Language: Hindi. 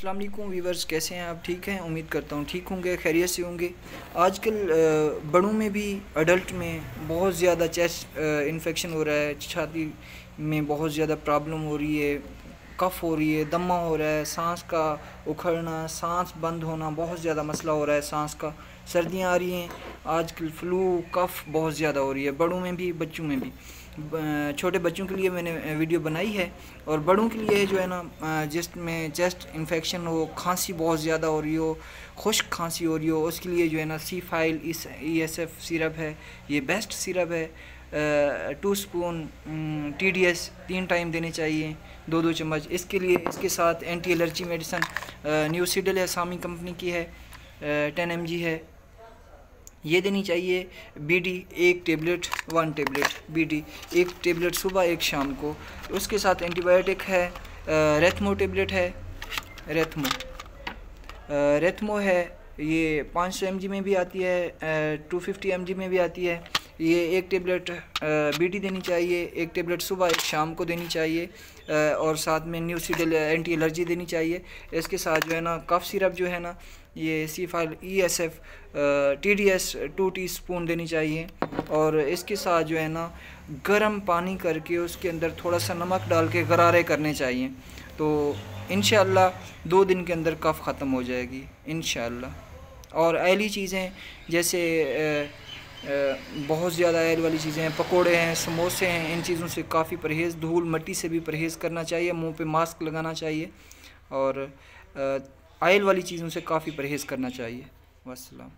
अस्सलाम वालेकुम व्यूवर्स, कैसे हैं आप? ठीक हैं, उम्मीद करता हूँ ठीक होंगे, खैरियत से होंगे। आजकल बड़ों में भी, अडल्ट में बहुत ज़्यादा चेस्ट इन्फेक्शन हो रहा है, छाती में बहुत ज़्यादा प्रॉब्लम हो रही है, कफ़ हो रही है, दमा हो रहा है, सांस का उखड़ना, सांस बंद होना, बहुत ज़्यादा मसला हो रहा है सांस का। सर्दियाँ आ रही हैं, आजकल फ्लू कफ़ बहुत ज़्यादा हो रही है, बड़ों में भी बच्चों में भी। छोटे बच्चों के लिए मैंने वीडियो बनाई है, और बड़ों के लिए जो है ना, जिसमें चेस्ट इन्फेक्शन हो, खांसी बहुत ज़्यादा हो रही हो, खुश्क खांसी हो रही हो, उसके लिए जो है ना C-फाइल ESF सिरप है, ये बेस्ट सिरप है। 2 स्पून TDS 3 टाइम देने चाहिए, 2-2 चम्मच। इसके लिए इसके साथ एंटी एलर्जी मेडिसन न्यूसिडल है, सामी कंपनी की है, 10 mg है, ये देनी चाहिए। BD 1 tablet, 1 tablet BD 1 tablet सुबह 1 शाम को। उसके साथ एंटीबायोटिक है, रेथमो टेबलेट है, रेथमो है, ये 500 mg में भी आती है, 250 mg में भी आती है। ये 1 टेबलेट BD देनी चाहिए, 1 टेबलेट सुबह 1 शाम को देनी चाहिए, और साथ में न्यूसिडल एंटी एलर्जी देनी चाहिए। इसके साथ जो है ना कफ सिरप जो है ना, ये C-फाइल ESF TDS 2 टीस्पून देनी चाहिए। और इसके साथ जो है ना गर्म पानी करके उसके अंदर थोड़ा सा नमक डाल के गरारे करने चाहिए, तो इंशाअल्लाह 2 दिन के अंदर कफ़ ख़त्म हो जाएगी इंशाअल्लाह। और ऑयली चीज़ें जैसे बहुत ज़्यादा ऑयल वाली चीज़ें हैं, पकोड़े हैं, समोसे हैं, इन चीज़ों से काफ़ी परहेज़, धूल मिट्टी से भी परहेज़ करना चाहिए, मुंह पे मास्क लगाना चाहिए, और ऑयल वाली चीज़ों से काफ़ी परहेज़ करना चाहिए। वस्सलाम।